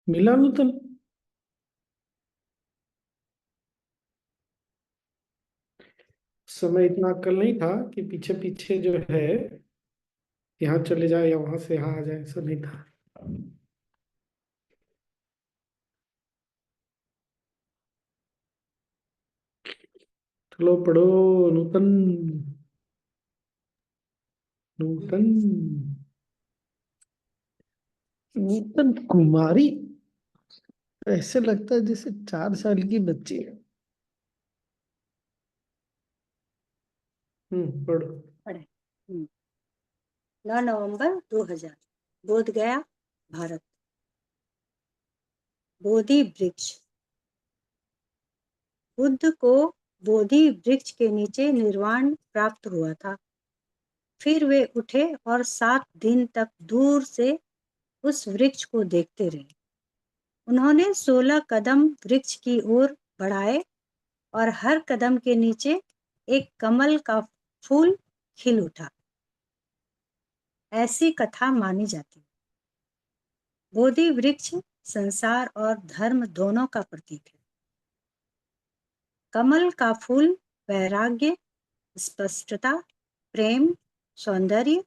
मिला नूतन। समय इतना अक्ल नहीं था कि पीछे पीछे जो है यहाँ चले जाए या वहां से यहाँ आ जाए, ऐसा नहीं था। चलो पढ़ो। नूतन। नूतन। नूतन कुमारी। ऐसे लगता है जैसे 4 साल की बच्ची है। पढ़ो। पढ़े। 9 नवंबर 2000। बोध गया, भारत। बोधि वृक्ष। बुद्ध को बोधि वृक्ष के नीचे निर्वाण प्राप्त हुआ था। फिर वे उठे और 7 दिन तक दूर से उस वृक्ष को देखते रहे। उन्होंने 16 कदम वृक्ष की ओर बढ़ाए और हर कदम के नीचे एक कमल का फूल खिल उठा। ऐसी कथा मानी जाती है। बोधि वृक्ष संसार और धर्म दोनों का प्रतीक है। कमल का फूल वैराग्य, स्पष्टता, प्रेम, सौंदर्य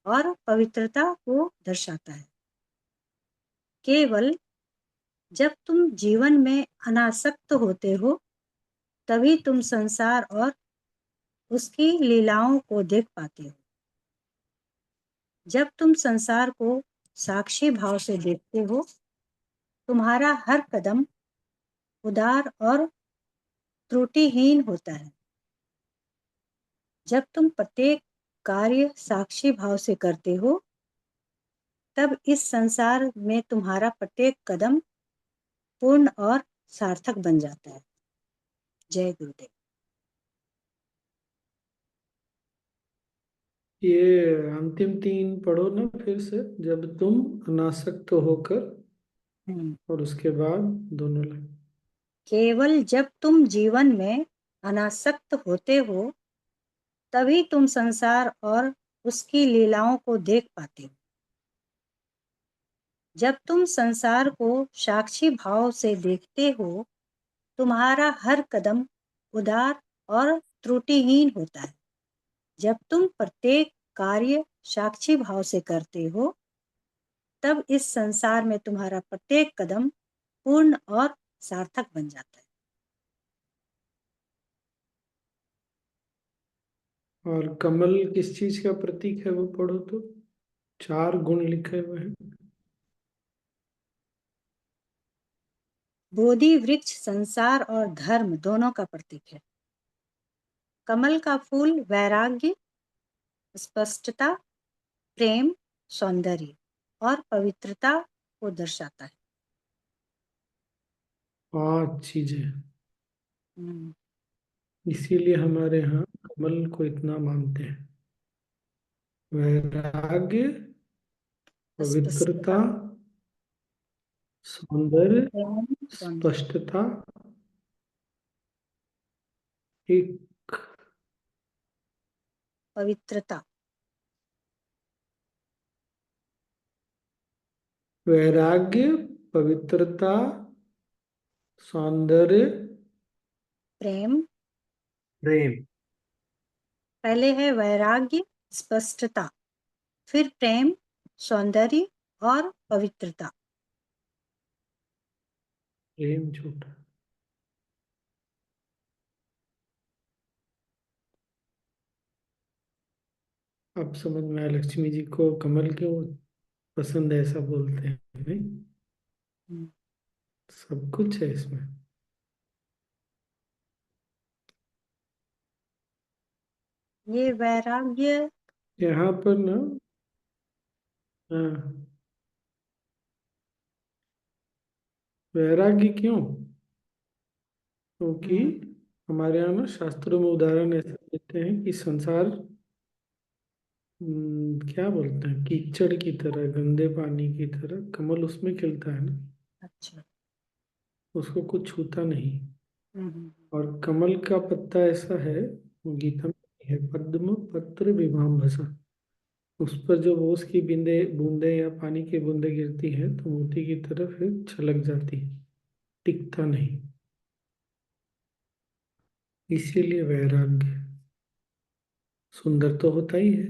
और पवित्रता को दर्शाता है। केवल जब तुम जीवन में अनासक्त होते हो तभी तुम संसार और उसकी लीलाओं को देख पाते हो। जब तुम संसार को साक्षी भाव से देखते हो, तुम्हारा हर कदम उदार और त्रुटिहीन होता है। जब तुम प्रत्येक कार्य साक्षी भाव से करते हो, तब इस संसार में तुम्हारा प्रत्येक कदम पूर्ण और सार्थक बन जाता है। जय गुरुदेव। ये अंतिम 3 पढ़ो ना फिर से। जब तुम अनासक्त होकर, हम्म। और उसके बाद दोनों लाइन। केवल जब तुम जीवन में अनासक्त होते हो तभी तुम संसार और उसकी लीलाओं को देख पाते हो। जब तुम संसार को साक्षी भाव से देखते हो, तुम्हारा हर कदम उदार और त्रुटिहीन होता है। जब तुम प्रत्येक कार्य साक्षी भाव से करते हो, तब इस संसार में तुम्हारा प्रत्येक कदम पूर्ण और सार्थक बन जाता है। और कमल किस चीज का प्रतीक है वो पढ़ो तो। 4 गुण लिखे हुए हैं। बोधि वृक्ष संसार और धर्म दोनों का प्रतीक है। कमल का फूल वैराग्य, स्पष्टता, प्रेम, सौंदर्य और पवित्रता को दर्शाता है। 5 चीजें। हम्म। इसीलिए हमारे यहाँ कमल को इतना मानते हैं। वैराग्य, पवित्रता, स्पष्टता, सौंदर्य, प्रेम, सौंदर्य, स्पष्टता। एक। पवित्रता। वैराग्य, पवित्रता, सौंदर्य, प्रेम। प्रेम। पहले है वैराग्य, स्पष्टता, फिर प्रेम, सौंदर्य और पवित्रता। प्रेम छोटा। अब समझ में आया लक्ष्मी जी को कमल क्यों पसंद है, ऐसा बोलते हैं नहीं। हम्म। सब कुछ है इसमें। ये वैराग्य। यहाँ पर ना। हाँ। वैराग्य क्यों? क्योंकि हम्म। हमारे यहाँ ना शास्त्रों में उदाहरण ऐसे देते हैं कि संसार क्या बोलते हैं, कीचड़ की तरह, गंदे पानी की तरह। कमल उसमें खिलता है ना, अच्छा। उसको कुछ छूता नहीं। हम्म। और कमल का पत्ता ऐसा है, वो गीता में है, पद्म पत्र विभाम भसा। उस पर जब ओस की बूंदे बूंदे या पानी की बूंदे गिरती है तो मोती की तरह फिर छलक जाती है, टिकता नहीं। इसीलिए वैराग्य सुंदर तो होता ही है,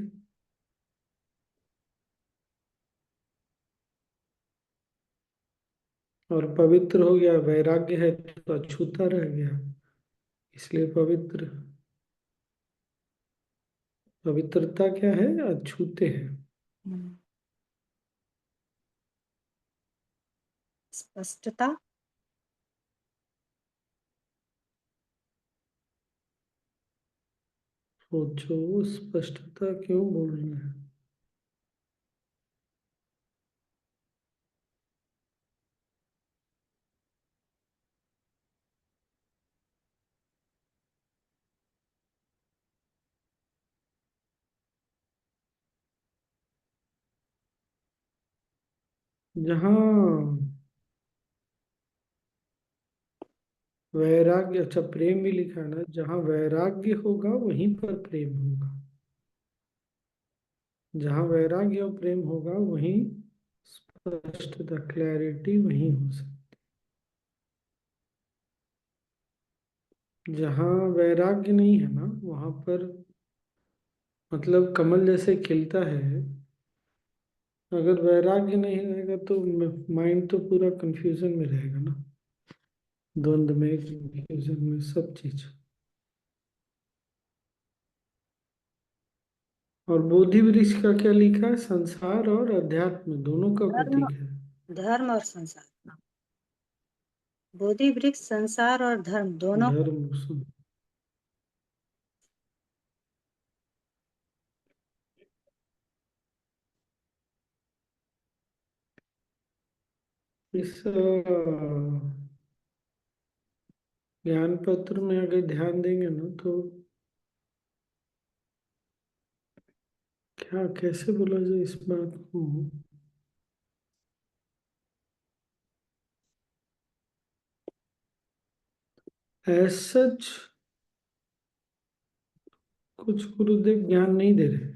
और पवित्र हो गया। वैराग्य है तो अछूता रह गया, इसलिए पवित्र। पवित्रता क्या है? अछूते है। हम्म, स्पष्टता, सोचो, स्पष्टता क्यों बोल रहे हैं? जहाँ वैराग्य, अच्छा प्रेम भी लिखा है ना, जहाँ वैराग्य होगा वहीं पर प्रेम होगा। जहाँ वैराग्य और प्रेम होगा वहीं स्पष्टता, क्लैरिटी वहीं हो सकती। जहाँ वैराग्य नहीं है ना वहां पर, मतलब कमल जैसे खिलता है, अगर वैराग्य नहीं रहेगा तो माइंड तो पूरा कंफ्यूजन में रहेगा ना, द्वंद्व में, कंफ्यूजन में, सब चीज। और बोधि वृक्ष का क्या लिखा है? संसार और अध्यात्म दोनों का धर्म, प्रतीक है। धर्म और संसार। बोधि वृक्ष संसार और धर्म दोनों का। धर्म इस ज्ञान पत्र में अगर ध्यान देंगे ना तो क्या, कैसे बोला जाए इस बात को? एज सच कुछ गुरुदेव ज्ञान नहीं दे रहे,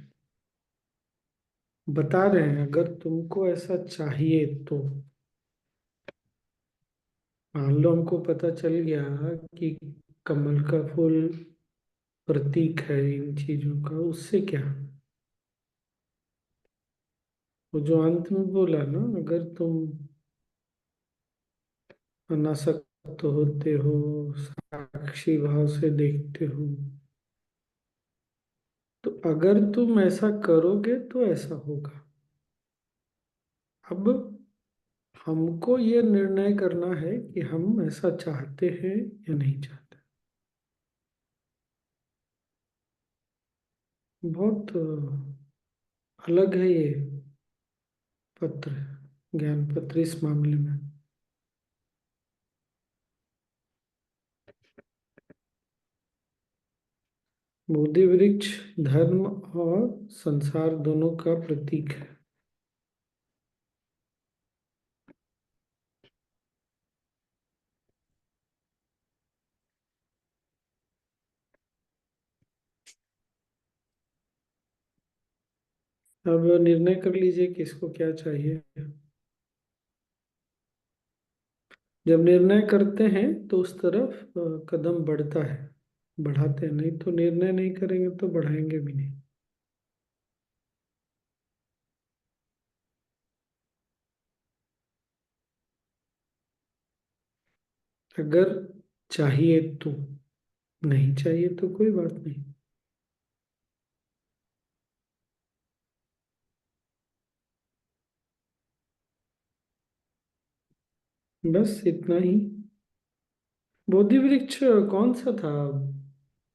बता रहे हैं अगर तुमको ऐसा चाहिए तो। मान लो हमको पता चल गया कि कमल का फूल प्रतीक है इन चीजों का, उससे क्या? वो जो अंत में बोला ना, अगर तुम अनासक्त होते हो, साक्षी भाव से देखते हो, तो अगर तुम ऐसा करोगे तो ऐसा होगा। अब हमको ये निर्णय करना है कि हम ऐसा चाहते हैं या नहीं चाहते। बहुत अलग है ये पत्र, ज्ञान पत्र इस मामले में। बोधि वृक्ष धर्म और संसार दोनों का प्रतीक है। अब निर्णय कर लीजिए किसको क्या चाहिए। जब निर्णय करते हैं तो उस तरफ कदम बढ़ता है, बढ़ाते हैं, नहीं तो निर्णय नहीं करेंगे तो बढ़ाएंगे भी नहीं। अगर चाहिए तो, नहीं चाहिए तो कोई बात नहीं। बस इतना ही। बोधि वृक्ष कौन सा था?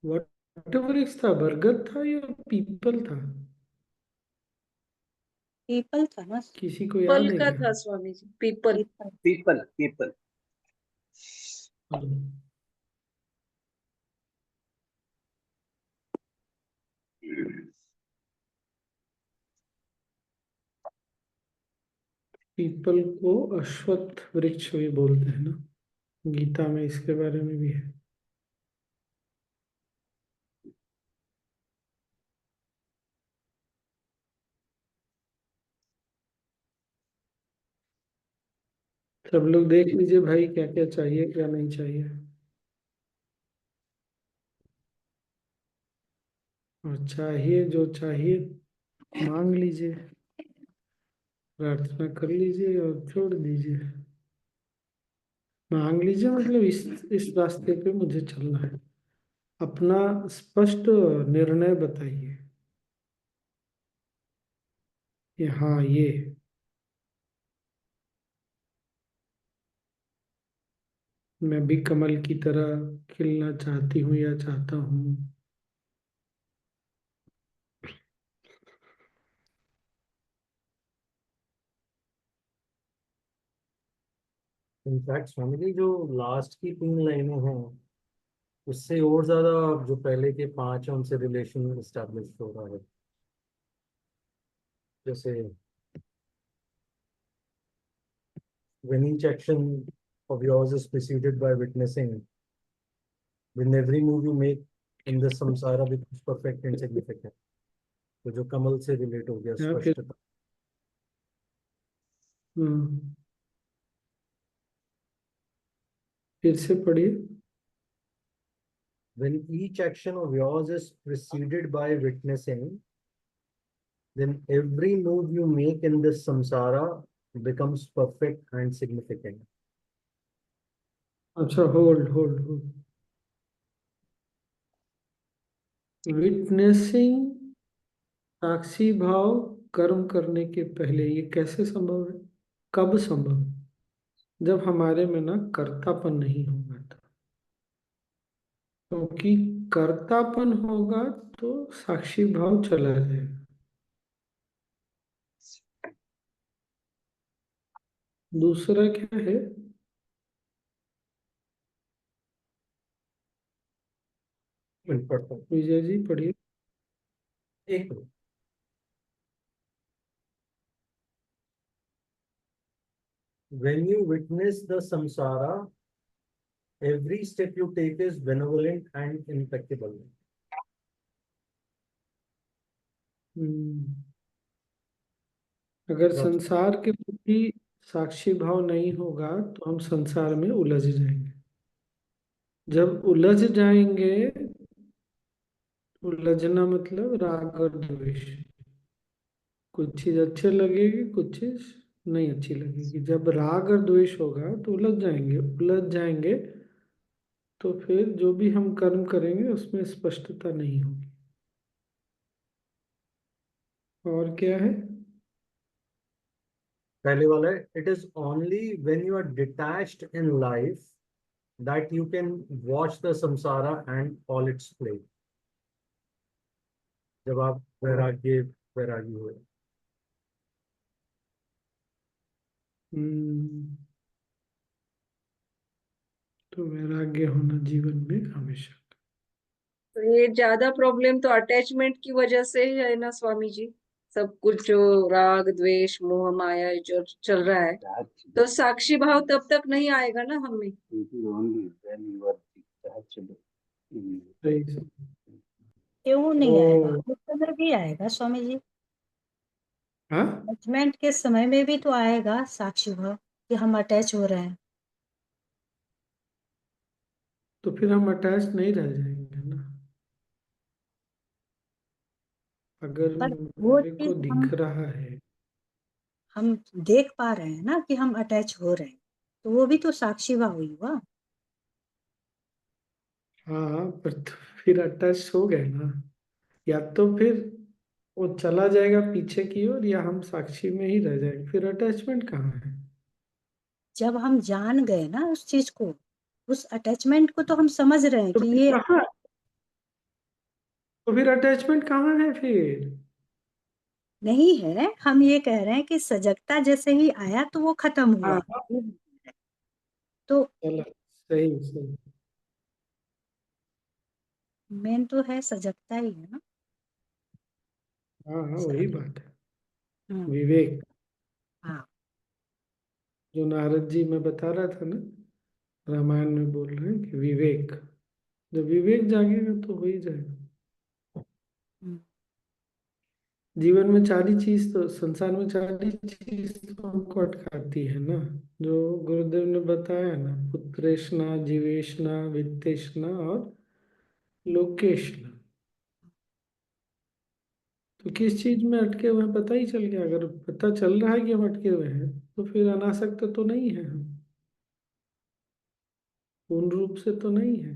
वट वृक्ष था, बरगद था या पीपल था? पीपल था ना। किसी को पीपल याद है का क्या? था Swami ji, people. People. People people. हाँ, पीपल को अश्वत्थ वृक्ष भी बोलते हैं ना, गीता में इसके बारे में भी है। सब लोग देख लीजिए भाई, क्या क्या चाहिए क्या नहीं चाहिए। और चाहिए जो चाहिए मांग लीजिए, प्रार्थना कर लीजिए और छोड़ दीजिए। मांग लीजिए मतलब इस रास्ते पे मुझे चलना है। अपना स्पष्ट निर्णय बताइए कि हाँ ये मैं भी कमल की तरह खिलना चाहती हूँ या चाहता हूँ। इनफैक्ट स्वामी जी, जो लास्ट की 3 लाइनें हैं, उससे और ज्यादा जो पहले के 5 हैं उनसे रिलेशन इस्टेब्लिश हो रहा है। जैसे when each action of yours is preceded by witnessing, when every move you make in the samsara becomes perfect and significant। तो जो कमल से रिलेट हो गया या फिर स्पष्टता। हम्म, फिर से पढ़िए। When each action of yours is preceded by witnessing, then every move you make in this samsara becomes perfect and significant। अच्छा, होल्ड होल्ड होल्ड। विटनेसिंग, साक्षी भाव कर्म करने के पहले, ये कैसे संभव है? कब संभव है? जब हमारे में ना कर्तापन नहीं होगा तो। क्योंकि कर्तापन होगा तो साक्षी भाव चला जाएगा। दूसरा क्या है? Perfect। विजय जी पढ़िए। एक minute. When you witness the samsara, every step you take is benevolent and impeccable। हम्म, अगर जब संसार के प्रति साक्षी भाव नहीं होगा तो हम संसार में उलझ जाएंगे। जब उलझ जाएंगे, उलझना मतलब राग और द्वेष। कुछ चीज अच्छे लगेगी, कुछ चीज नहीं अच्छी लगेगी। जब राग और द्वेष होगा तो उलझ जाएंगे। उलझ जाएंगे तो फिर जो भी हम कर्म करेंगे उसमें स्पष्टता नहीं होगी। और क्या है? पहले वाला है, it is only when you are detached in life that you can watch the samsara and all its play। जब आप वैरागी हुए। हम्म, तो वैराग्य होना जीवन में हमेशा। तो ये ज्यादा प्रॉब्लम तो अटैचमेंट की वजह से ही है ना स्वामी जी। सब कुछ जो राग द्वेष मोह माया जो चल रहा है, तो साक्षी भाव तब तक नहीं आएगा ना हमें। सही से। क्यों ओ, नहीं आएगा? उस समय भी आएगा स्वामी जी। हाँ, अटैचमेंट के समय में भी तो आएगा साक्षी भाव कि हम अटैच हो रहे हैं। तो फिर हम अटैच नहीं रह जाएंगे ना। अगर पर वो मेरे को चीज दिख रहा है। हम देख पा रहे हैं ना कि हम अटैच हो रहे हैं, तो वो भी तो साक्षी भाव हुई हुआ। हाँ, पर तो फिर अटैच हो गए ना। या तो फिर वो चला जाएगा पीछे की ओर, या हम साक्षी में ही रह जाएंगे। फिर अटैचमेंट कहाँ है? जब हम जान गए ना उस चीज को, उस अटैचमेंट को तो हम समझ रहे हैं तो कि फिर ये कहाँ? तो फिर अटैचमेंट कहाँ है फिर? नहीं है। हम ये कह रहे हैं कि सजगता जैसे ही आया तो वो खत्म हाँ हुआ। हाँ, तो चलो, सही सही। मेन तो है सजगता ही है ना। हाँ हाँ, वही बात है। हम्म। विवेक, हाँ। जो नारद जी मैं बता रहा था ना, रामायण में बोल रहे हैं कि विवेक, जब विवेक जागेगा तो हो ही जाएगा। हम्म। जीवन में चार ही चीज तो, संसार में चार ही चीज तो हमको अटकाती है ना, जो गुरुदेव गुरुदेव ने बताया ना, पुत्रेशना, जीवेशना, वित्तेशना और लोकेशना। तो किस चीज में अटके हुए हैं पता ही चल गया। अगर पता चल रहा है कि हम अटके हुए हैं तो फिर अनासक्त तो नहीं है हम, पूर्ण रूप से तो नहीं है।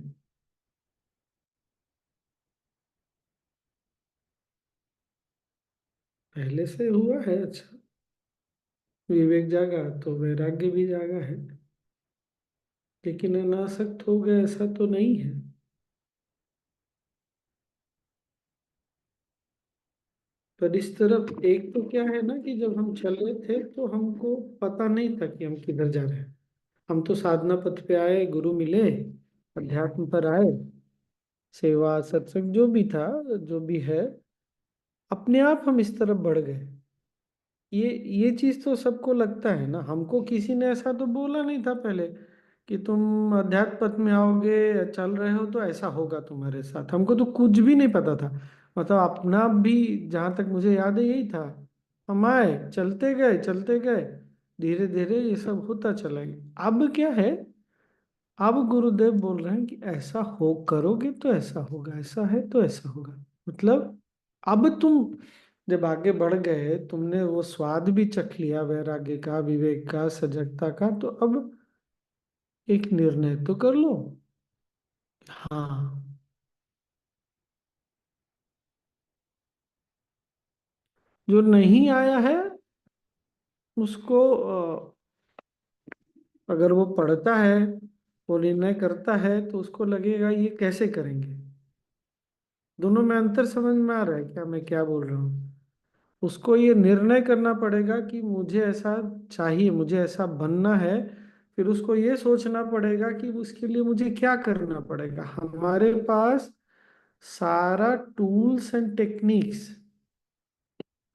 पहले से हुआ है, अच्छा, विवेक जागा तो वैराग्य भी जागा है, लेकिन अनासक्त हो गए ऐसा तो नहीं है। पर इस तरफ एक तो क्या है ना कि जब हम चल रहे थे तो हमको पता नहीं था कि हम किधर जा रहे हैं। हम तो साधना पथ पे आए, गुरु मिले, अध्यात्म पर आए, सेवा सत्संग जो भी था, जो भी है, अपने आप हम इस तरफ बढ़ गए। ये चीज तो सबको लगता है ना। हमको किसी ने ऐसा तो बोला नहीं था पहले कि तुम अध्यात्म पथ में आओगे या चल रहे हो तो ऐसा होगा तुम्हारे साथ। हमको तो कुछ भी नहीं पता था। मतलब अपना भी, जहां तक मुझे याद है, यही था। हम आए, चलते गए चलते गए, धीरे धीरे ये सब होता चला गया। अब क्या है, अब गुरुदेव बोल रहे हैं कि ऐसा हो करोगे तो ऐसा होगा, ऐसा है तो ऐसा होगा। मतलब अब तुम जब आगे बढ़ गए, तुमने वो स्वाद भी चख लिया वैराग्य का, विवेक का, सजगता का, तो अब एक निर्णय तो कर लो। हाँ, जो नहीं आया है उसको अगर वो पढ़ता है, वो निर्णय करता है, तो उसको लगेगा ये कैसे करेंगे। दोनों में अंतर समझ में आ रहा है क्या मैं क्या बोल रहा हूँ। उसको ये निर्णय करना पड़ेगा कि मुझे ऐसा चाहिए, मुझे ऐसा बनना है। फिर उसको ये सोचना पड़ेगा कि उसके लिए मुझे क्या करना पड़ेगा। हमारे पास सारा टूल्स एंड टेक्निक्स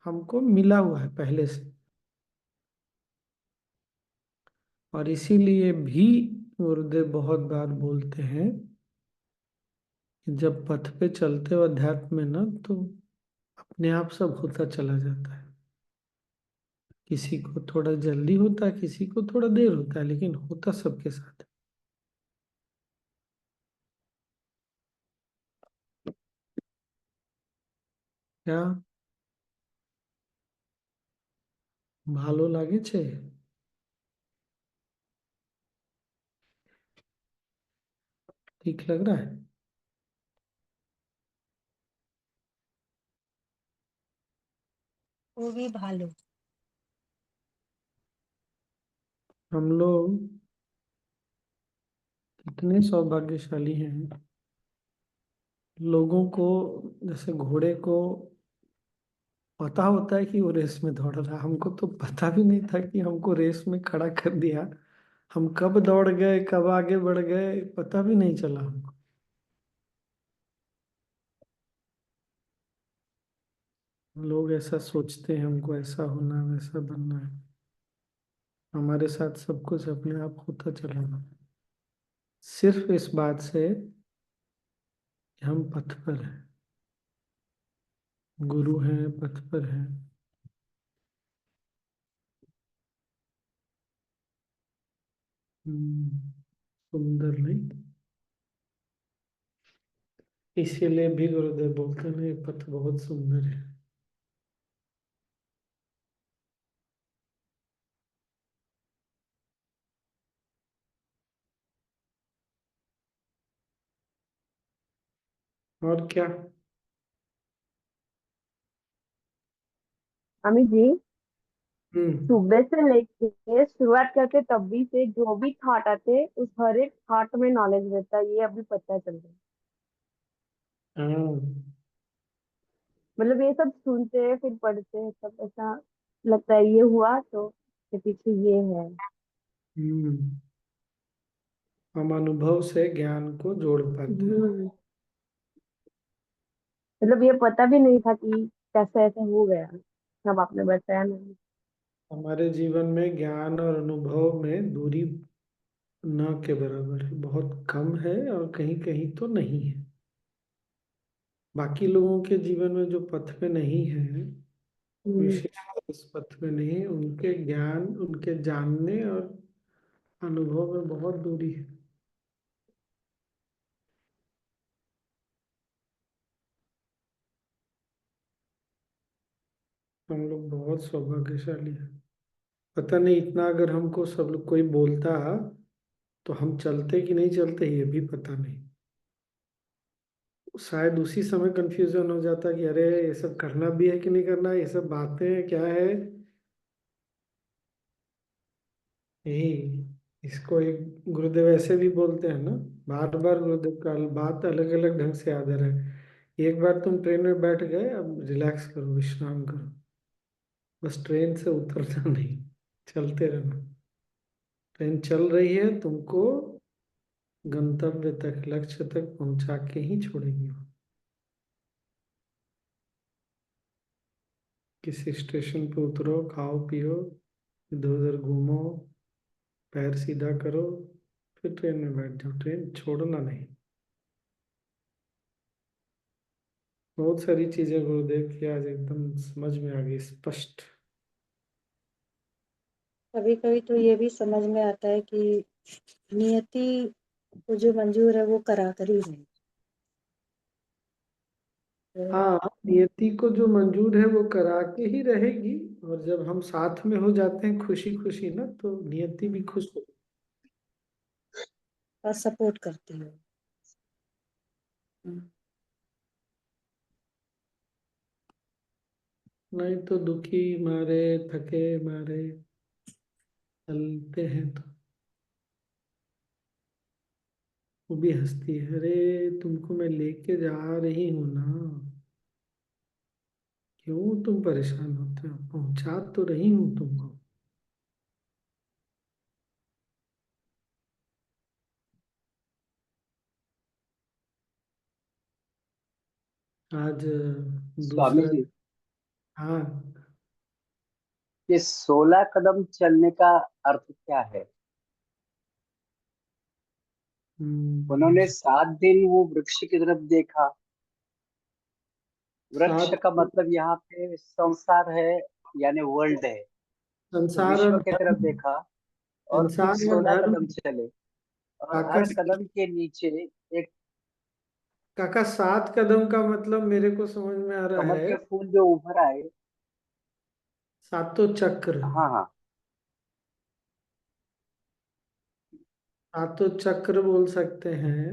हमको मिला हुआ है पहले से। और इसीलिए भी गुरुदेव बहुत बार बोलते हैं कि जब पथ पे चलते हो अध्यात्म में ना, तो अपने आप सब होता चला जाता है। किसी को थोड़ा जल्दी होता है, किसी को थोड़ा देर होता है, लेकिन होता सबके साथ है। क्या ভালো লাগেছে? ठीक लग रहा है? वो भी भालू। हम लोग कितने सौभाग्यशाली हैं। लोगों को, जैसे घोड़े को पता होता है कि वो रेस में दौड़ रहा है, हमको तो पता भी नहीं था कि हमको रेस में खड़ा कर दिया। हम कब दौड़ गए, कब आगे बढ़ गए, पता भी नहीं चला हमको। लोग ऐसा सोचते हैं हमको ऐसा होना है, वैसा बनना है। हमारे साथ सब कुछ अपने आप होता चला गया, सिर्फ इस बात से कि हम पथ पर हैं, गुरु हैं, पथ पर हैं। सुंदर नहीं? इसीलिए भी गुरुदेव बोलते हैं ये पथ बहुत सुंदर है। और क्या? अमित जी, हम्म। सुबह से लेके शुरुआत करते तब भी से जो भी थॉट आते उस हर एक थॉट में नॉलेज रहता है, ये अभी पता चल रहा है। हाँ। मतलब ये सब सुनते हैं फिर पढ़ते हैं तब ऐसा लगता है ये हुआ तो इसके पीछे ये है। हम्म। हम अनुभव से ज्ञान को जोड़ पाते हैं। हम्म। मतलब ये पता भी नहीं था कि कैसे ऐसा हो गया, सब आपने बताया नहीं। हमारे जीवन में ज्ञान और अनुभव में दूरी न के बराबर है, बहुत कम है, और कहीं कहीं तो नहीं है। बाकी लोगों के जीवन में जो पथ में नहीं है, हम्म। विशेष इस पथ में नहीं है, उनके ज्ञान, उनके जानने और अनुभव में बहुत दूरी है। हम लोग बहुत सौभाग्यशाली हैं। पता नहीं, इतना अगर हमको सब लोग कोई बोलता तो हम चलते कि नहीं चलते ये भी पता नहीं। शायद उसी समय कंफ्यूजन हो जाता कि अरे ये सब करना भी है कि नहीं करना, ये सब बातें क्या है। यही, इसको एक गुरुदेव ऐसे भी बोलते हैं ना, बार बार गुरुदेव का बात अलग अलग ढंग से याद है। एक बार तुम ट्रेन में बैठ गए, अब रिलैक्स करो, विश्राम करो, बस ट्रेन से उतरना नहीं, चलते रहना। ट्रेन चल रही है, तुमको गंतव्य तक, लक्ष्य तक पहुंचा के ही छोड़ेगी वो। किसी स्टेशन पे उतरो, खाओ पियो, इधर उधर घूमो, पैर सीधा करो, फिर ट्रेन में बैठ जाओ, ट्रेन छोड़ना नहीं। बहुत सारी चीजें गुरुदेव की आज एकदम समझ में आ गई, स्पष्ट। कभी कभी तो ये भी समझ में आता है कि नियति को जो मंजूर है वो करा कर ही रही। तो हाँ, नियति को जो मंजूर है वो करा के ही रहेगी। और जब हम साथ में हो जाते हैं खुशी खुशी ना, तो नियति भी खुश हो। और सपोर्ट करती है। नहीं तो दुखी मारे, थके मारे चलते हैं तो वो भी हंसती है, अरे तुमको मैं लेके जा रही हूँ ना, क्यों तुम परेशान होते हो, पहुंचा तो रही हूँ तुमको। आज स्वामी दूसरा। जी, हाँ। ये 16 कदम चलने का अर्थ क्या है? उन्होंने 7 दिन वो वृक्ष की तरफ देखा। वृक्ष सात। का मतलब यहाँ पे संसार है, यानी वर्ल्ड है। तो संसार विश्व और की तरफ धर्म। देखा और फिर संसार और 16 धर्म। कदम चले, और काका, हर कदम के नीचे एक काका 7 कदम का मतलब मेरे को समझ में आ रहा कमल है, के फूल जो उभर आए। सातों चक्र। हाँ हाँ। सातों चक्र बोल सकते हैं,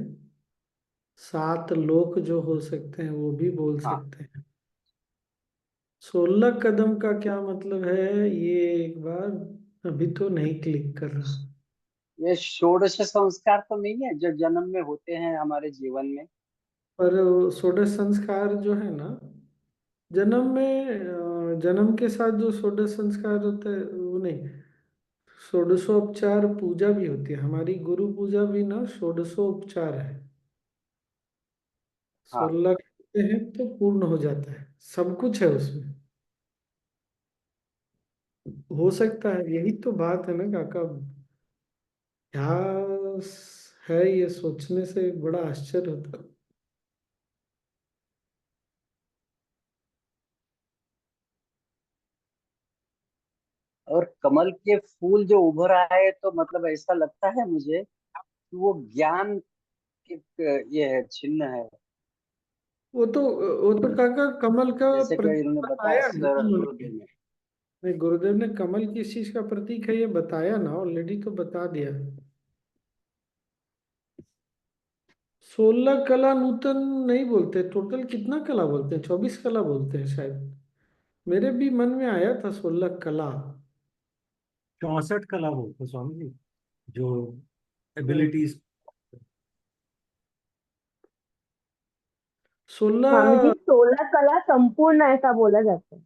7 लोक जो हो सकते हैं वो भी बोल हाँ, सकते हैं। 16 कदम का क्या मतलब है, ये एक बार अभी तो नहीं क्लिक कर रहा। ये षोडश संस्कार तो नहीं है जो जन्म में होते हैं हमारे जीवन में? पर वो षोडश संस्कार जो है ना, जन्म में जन्म के साथ जो षोडश संस्कार होता है वो नहीं। षोडशोपचार पूजा भी होती है, हमारी गुरु पूजा भी ना षोडशोपचार है। हाँ। 16 करते हैं तो पूर्ण हो जाता है, सब कुछ है उसमें। हो सकता है, यही तो बात है ना काका। क्या है, ये सोचने से बड़ा आश्चर्य होता है। और कमल के फूल जो उभर आए तो मतलब ऐसा लगता है मुझे कि वो ज्ञान एक ये है, चिन्ह है। वो तो काका कमल का जैसे कि प्रतीक इन्होंने बताया बताया है ना सर उन्होंने। गुरुदेव ने। नहीं, गुरुदेव ने कमल किस चीज का प्रतीक है ये बताया ना, ऑलरेडी तो बता दिया। 16 कला नूतन नहीं बोलते, टोटल कितना कला बोलते हैं, 24 कला बोलते हैं शायद। मेरे भी मन में आया था 16 कला। 64 कला बोलते हैं स्वामी जी, जो नहीं, एबिलिटीज। स्वामी जी सोलह 16 कला संपूर्ण ऐसा बोला जाता है।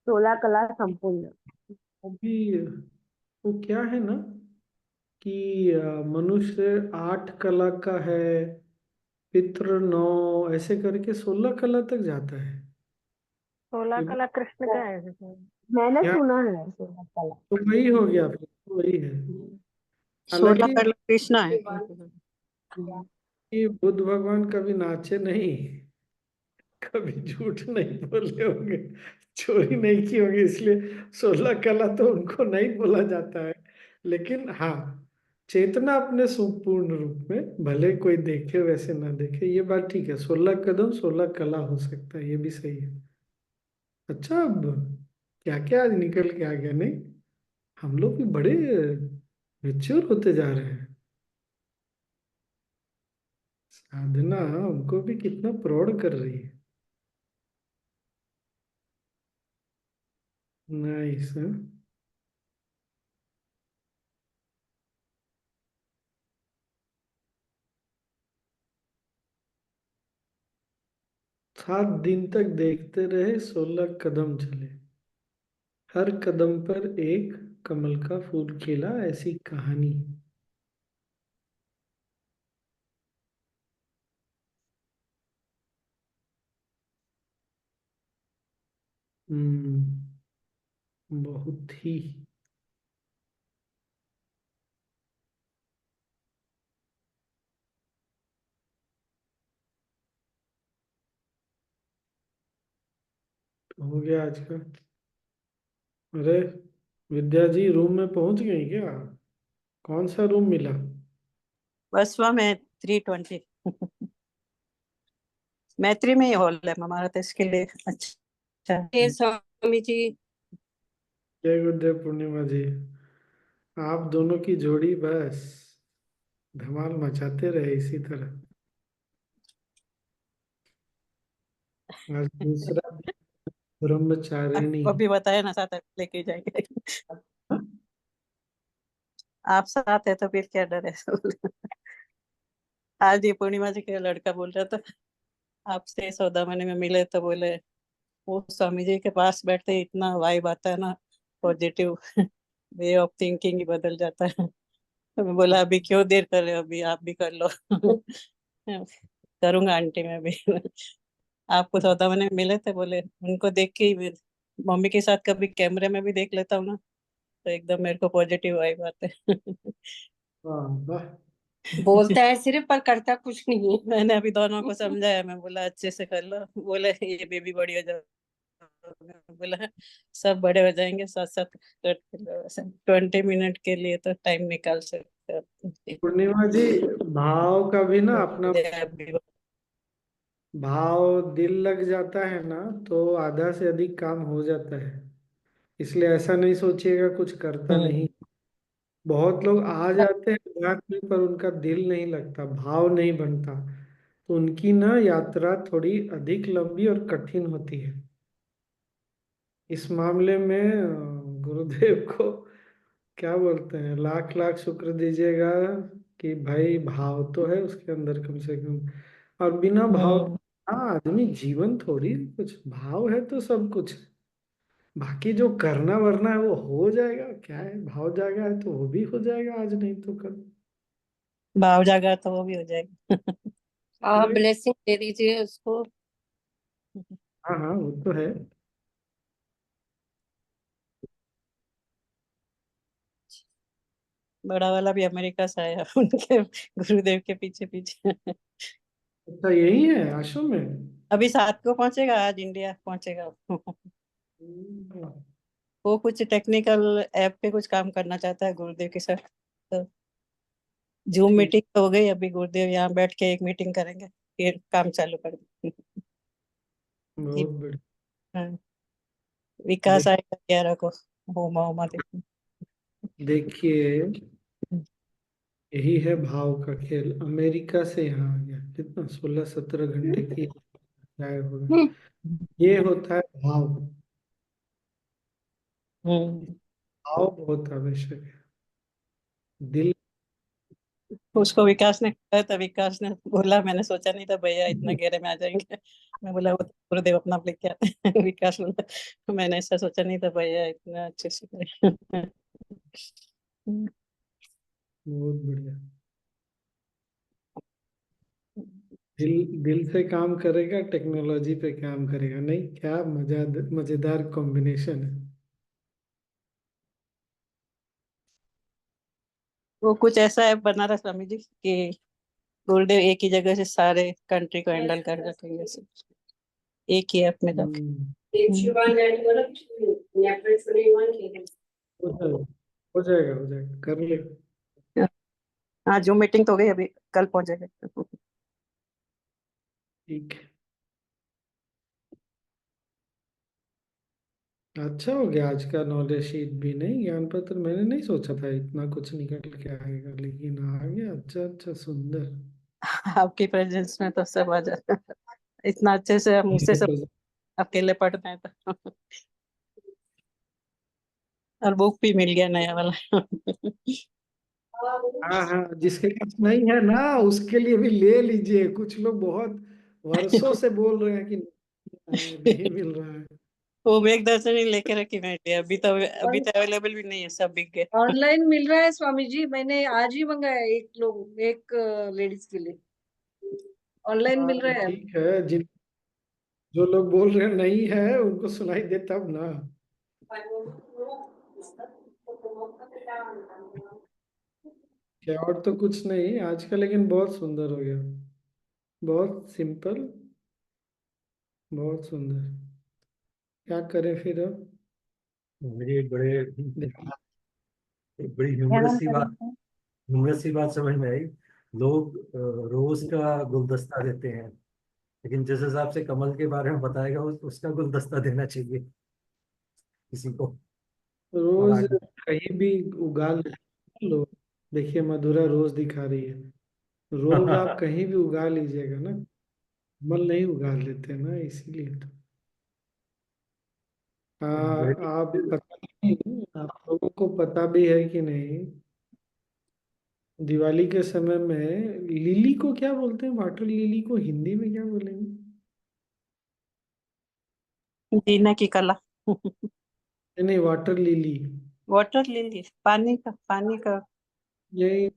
16 कला संपूर्ण। भी वो क्या है ना कि मनुष्य 8 कला का है, पितृ 9, ऐसे करके 16 कला तक जाता है। 16 कला कृष्ण का है जैसे। मैंने क्या, सुना है 16 कला। तो वही हो गया, फिर तो वही है। 16 हालांकि कला कृष्णा है। कि बुद्ध भगवान कभी नाचे नहीं, कभी झूठ नहीं बोले होंगे, चोरी नहीं की होगी, इसलिए 16 कला तो उनको नहीं बोला जाता है। लेकिन हाँ, चेतना अपने सुपूर्ण रूप में, भले कोई देखे वैसे ना देखे, ये बात ठीक है। 16 कदम 16 कला हो सकता है, ये भी सही है। अच्छा, अब क्या क्या आज निकल के आ गया नहीं। हम लोग भी बड़े मेच्योर होते जा रहे हैं। साधना हमको भी कितना प्रौढ़ कर रही है। नाइस। 7 दिन तक देखते रहे, 16 कदम चले, हर कदम पर एक कमल का फूल खिला, ऐसी कहानी। बहुत ही। हो गया आज का। अरे विद्या जी रूम में पहुंच गई क्या? कौन सा रूम मिला? बस वह मैं 320 मैत्री में ही हॉल है हमारा, तो इसके लिए अच्छा है। स्वामी जी। जय गुरुदेव पूर्णिमा जी। आप दोनों की जोड़ी बस धमाल मचाते रहे इसी तरह। आज दूसरा ब्रह्मचारिणी। आपको भी बताया ना, साथ लेके जाएंगे। आप साथ है तो फिर क्या डर है। आज ये पूर्णिमा जी का लड़का बोल रहा था, आपसे सौदामनी में मिले तो बोले वो स्वामी जी के पास बैठते ही इतना वाइब आता है ना, पॉजिटिव वे ऑफ थिंकिंग ही बदल जाता है। तो मैं बोला अभी क्यों देर कर रहे हो, अभी आप भी कर लो। करूंगा आंटी मैं भी। आपको सौदामनी में मिले थे, बोले उनको देख के ही मम्मी के साथ कभी कैमरे में भी देख लेता हूँ ना, तो एकदम मेरे को पॉजिटिव वाइब आते हैं। वाह वाह। बोलता है सिर्फ पर करता कुछ नहीं है। मैंने अभी दोनों को समझाया, मैं बोला अच्छे से कर लो। बोले ये बेबी बड़ी हो जाओ। मैं बोला सब बड़े हो जाएंगे साथ साथ, 20 मिनट के लिए तो टाइम निकाल सकते हो। पूर्णिमा जी, भाव का भी ना अपना बोले, अभी भाव, दिल लग जाता है ना तो आधा से अधिक काम हो जाता है। इसलिए ऐसा नहीं सोचिएगा कुछ करता नहीं। बहुत लोग आ जाते हैं ध्यान में, पर उनका दिल नहीं लगता, भाव नहीं बनता, तो उनकी ना यात्रा थोड़ी अधिक लंबी और कठिन होती है। इस मामले में गुरुदेव को क्या बोलते हैं, लाख लाख शुक्र दीजिएगा कि भाई भाव तो है उसके अंदर कम से कम। और बिना भाव हाँ आदमी जीवन थोड़ी है, कुछ भाव है तो सब कुछ है। बाकी जो करना वरना है वो हो जाएगा, क्या है, भाव जाएगा है तो वो भी हो जाएगा, आज नहीं तो कल। भाव जागा तो वो भी हो जाएगा। आप नहीं, ब्लेसिंग दे दीजिए उसको। हाँ हाँ वो तो है। बड़ा वाला भी अमेरिका से आया, उनके गुरुदेव के पीछे पीछे। अच्छा यही है आश्रम में? अभी 7 को पहुंचेगा, आज इंडिया पहुंचेगा। हम्म। वो कुछ टेक्निकल ऐप पे कुछ काम करना चाहता है गुरुदेव के साथ, तो जूम ठीक। मीटिंग हो गई। अभी गुरुदेव यहाँ बैठ के एक मीटिंग करेंगे, फिर काम चालू कर देंगे। बहुत बढ़िया। हाँ, विकास देख आएगा 11 को, होमा होमा देखने। देखिए, यही है भाव का खेल। अमेरिका से यहाँ आ गया, कितना 16-17 घंटे की ड्राइव होगा। ये होता है भाव। हम्म। भाव बहुत आवश्यक है। दिल। उसको विकास ने कहा था, विकास ने बोला मैंने सोचा नहीं था भैया इतना गहरे में आ जाएंगे। मैं बोला वो तो गुरुदेव अपना लेके आते हैं। विकास बोला मैंने ऐसा सोचा नहीं था भैया इतना अच्छे से करें। बहुत बढ़िया। दिल दिल से काम करेगा, टेक्नोलॉजी पे काम करेगा, नहीं क्या मजा, मजेदार कॉम्बिनेशन है। वो कुछ ऐसा ऐप बना रहा स्वामी जी कि गुरुदेव एक ही जगह से सारे कंट्री को हैंडल कर सकेंगे, एक ही ऐप में जाके। वो है। हो जाएगा कर ले। हाँ जूम मीटिंग तो हो गई, अभी कल पहुंच जाएगा। ठीक है। अच्छा हो गया आज का नॉलेज शीट भी, नहीं ज्ञान पत्र मैंने नहीं सोचा था इतना कुछ निकल के आएगा, लेकिन आ गया। अच्छा अच्छा, सुंदर। आपकी प्रेजेंस में तो सब आ जाता है। इतना अच्छे से मुझसे सब अकेले पढ़ते हैं तो। और बुक भी मिल गया नया वाला। हाँ हाँ, जिसके पास नहीं है ना उसके लिए भी ले लीजिए। कुछ लोग बहुत वर्षों से बोल रहे हैं कि नहीं मिल रहा है। वो मेघ दर्शनी लेके रखी बैठी है, अभी तो अवेलेबल भी नहीं है, सब बिक गए। ऑनलाइन मिल रहा है स्वामी जी, मैंने आज ही मंगाया एक लेडीज के लिए, ऑनलाइन हाँ मिल रहा तो है। ठीक है, जिन जो लोग बोल रहे हैं नहीं है उनको सुनाई दे तब ना। क्या, और तो कुछ नहीं आज का, लेकिन बहुत सुंदर हो गया। बहुत सिंपल, बहुत सुंदर। क्या करें फिर अब? मेरी एक बड़ी ध्यान करें। ह्यूमरस सी बात समझ में आई। लोग रोज का गुलदस्ता देते हैं, लेकिन जिस हिसाब से कमल के बारे में बताएगा उसका गुलदस्ता देना चाहिए किसी को। और रोज आगे कहीं भी उगा लो। देखिए मधुरा रोज दिखा रही है। रोज आप कहीं भी उगा लीजिएगा ना, कमल नहीं उगा लेते ना, इसीलिए तो। बड़ी आप पता नहीं, आप लोगों को पता भी है कि नहीं, दिवाली के समय में लिली को क्या बोलते हैं? वाटर लिली को हिंदी में क्या बोलेंगे? जीने की कला। नहीं नहीं, वाटर लिली। वाटर लिली, पानी का। यही,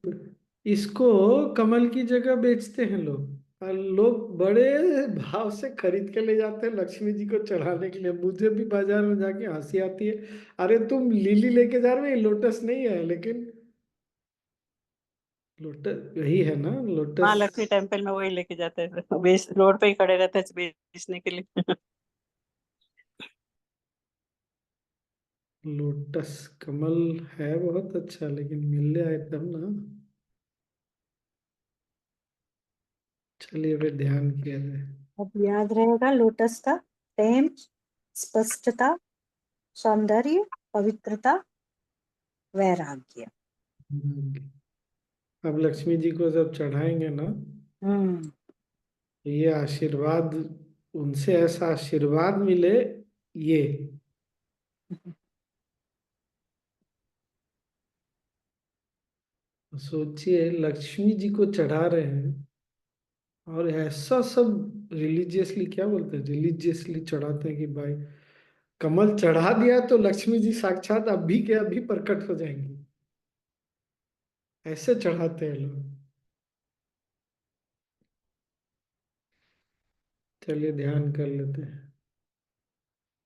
इसको कमल की जगह बेचते हैं लोग, और लोग बड़े भाव से खरीद के ले जाते हैं लक्ष्मी जी को चढ़ाने के लिए। मुझे भी बाजार में जाके हंसी आती है। अरे तुम लिली लेके जा रहे हो, ये लोटस नहीं है लेकिन। लोटस यही है ना, हाँ, लोटस। लक्ष्मी टेम्पल में वही लेके जाते हैं, बेच रोड पे ही खड़े रहते हैं बेचने के लिए। लोटस कमल है बहुत अच्छा, लेकिन मिल जाए तब ना। चलिए फिर ध्यान किया जाए। अब याद रहेगा लोटस का प्रेम, स्पष्टता, सौंदर्य, पवित्रता, वैराग्य। अब लक्ष्मी जी को जब चढ़ाएंगे ना, हम्म। तो ये आशीर्वाद, उनसे ऐसा आशीर्वाद मिले। ये सोचिए, लक्ष्मी जी को चढ़ा रहे हैं और ऐसा सब रिलीजियसली, क्या बोलते हैं, रिलीजियसली चढ़ाते हैं कि भाई कमल चढ़ा दिया तो लक्ष्मी जी साक्षात अभी के अभी प्रकट हो जाएंगी। ऐसे चढ़ाते हैं लोग। चलिए ध्यान कर लेते हैं।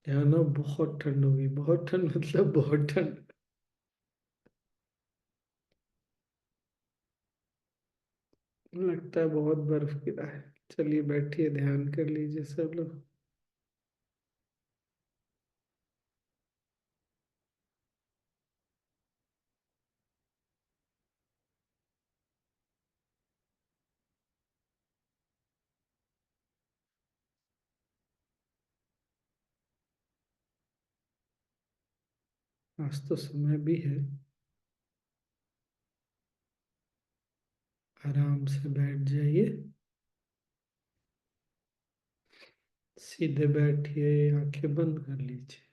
ध्यान हो, बहुत ठंड हो गई, बहुत ठंड मतलब बहुत ठंड। लगता है बहुत बर्फ गिरा है। चलिए बैठिए, ध्यान कर लीजिए सब लोग। आज तो समय भी है, आराम से बैठ जाइए। सीधे बैठिए, आंखें बंद कर लीजिए।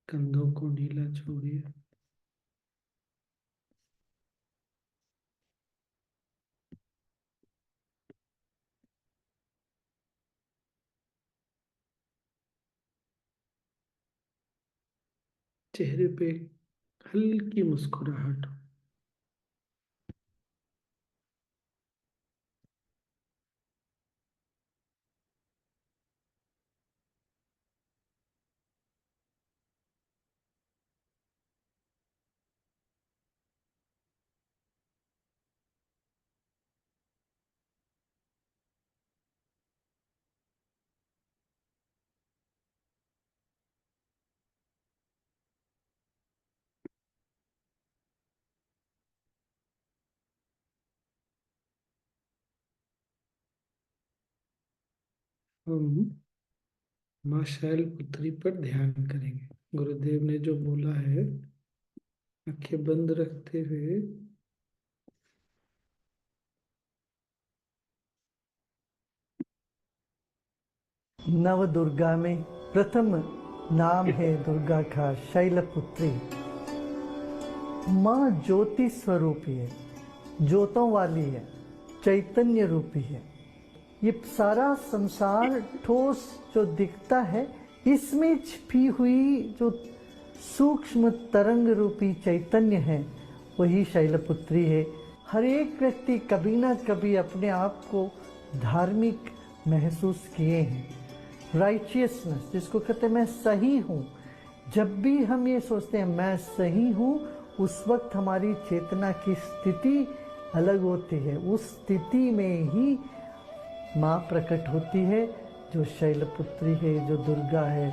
कंधों को ढीला छोड़िए। चेहरे पे हल्की मुस्कुराहट हो। हम माँ शैलपुत्री पर ध्यान करेंगे। गुरुदेव ने जो बोला है, आंखें बंद रखते हुए नव दुर्गा में प्रथम नाम है दुर्गा का शैलपुत्री। माँ ज्योति स्वरूपी है, ज्योतों वाली है, चैतन्य रूपी है। ये सारा संसार ठोस जो दिखता है, इसमें छिपी हुई जो सूक्ष्म तरंग रूपी चैतन्य है, वही शैलपुत्री है। हर एक व्यक्ति कभी ना कभी अपने आप को धार्मिक महसूस किए हैं। राइचियसनेस, जिसको कहते हैं मैं सही हूँ, जब भी हम ये सोचते हैं मैं सही हूँ, उस वक्त हमारी चेतना की स्थिति अलग होती है। उस स्थिति में ही माँ प्रकट होती है, जो शैलपुत्री है, जो दुर्गा है,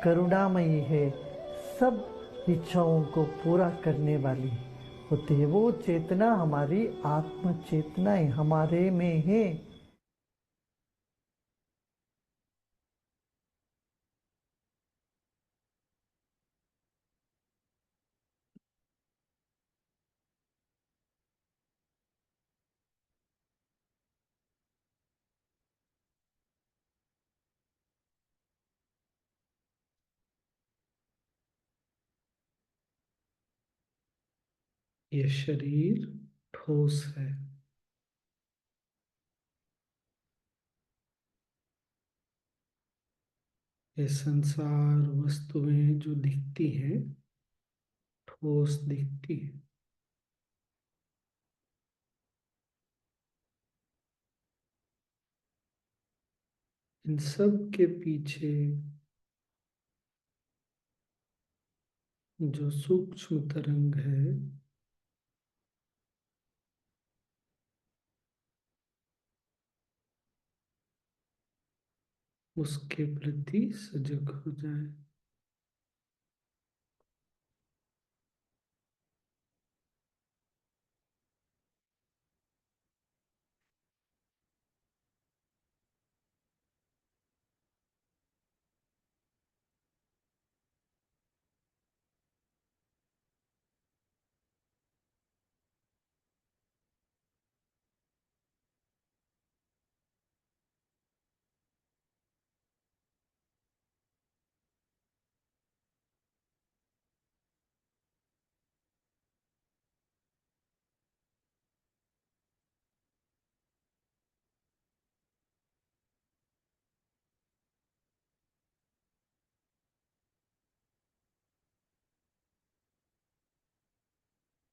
करुणामयी है, सब इच्छाओं को पूरा करने वाली होती है। वो चेतना हमारी आत्म चेतना है, हमारे में है। ये शरीर ठोस है। ये संसार वस्तुएं जो दिखती हैं, ठोस दिखती है। इन सब के पीछे जो सूक्ष्म तरंग है, उसके प्रति सजग हो जाए।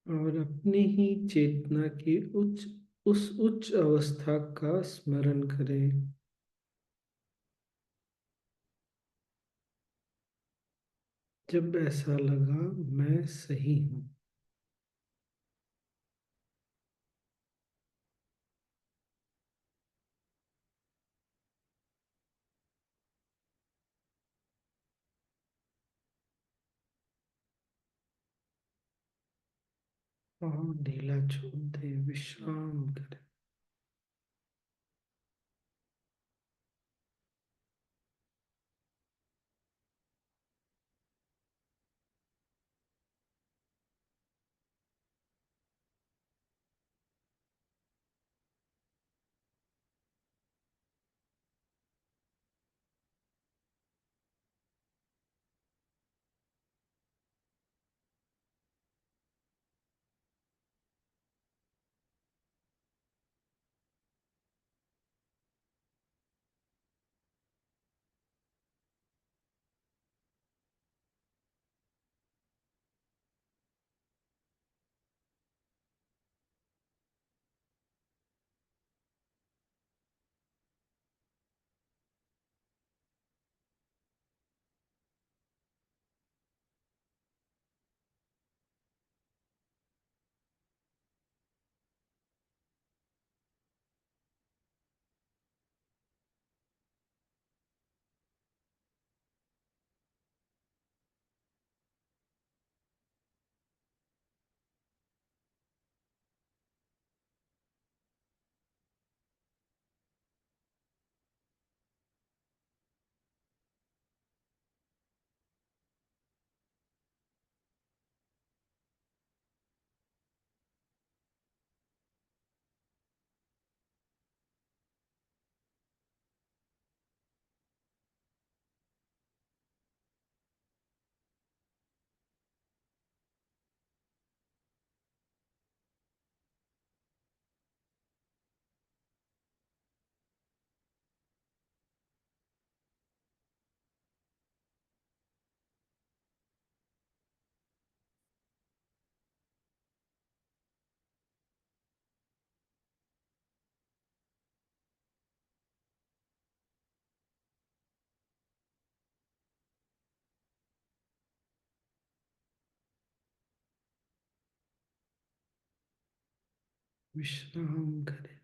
और अपनी ही चेतना की उस उच्च अवस्था का स्मरण करें, जब ऐसा लगा मैं सही हूँ। और ढीला छोड़ दे, विश्राम करें। विश्राम करें।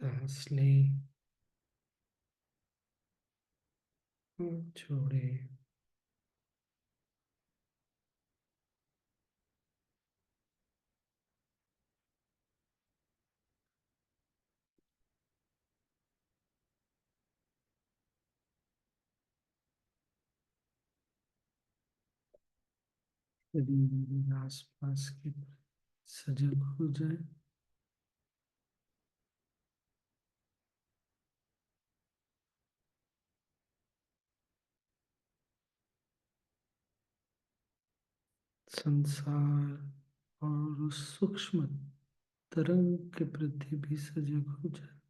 सांस लें और छोड़ें। शरीर आसपास के सजग हो जाए। संसार और उस सूक्ष्म तरंग के प्रति भी सजग हो जाए।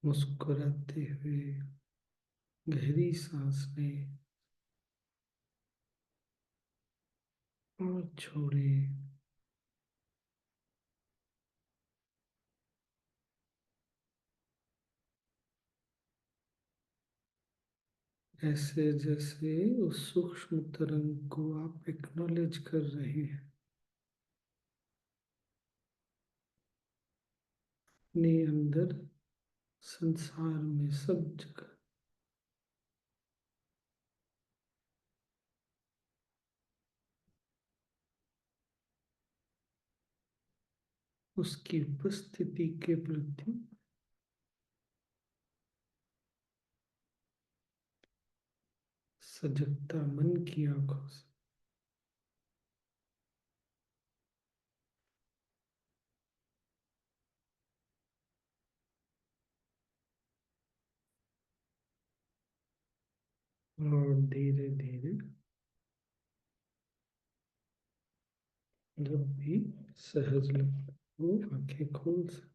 मुस्कुराते हुए गहरी सांस लें और छोड़ें। ऐसे जैसे उस सूक्ष्म तरंग को आप एक्नॉलेज कर रहे हैं अपने अंदर, संसार में, सब जगह। उसकी उपस्थिति के प्रति सजगता मन की आंखों से। और धीरे धीरे जब भी सहज लगे वो आंखें खोल सकते।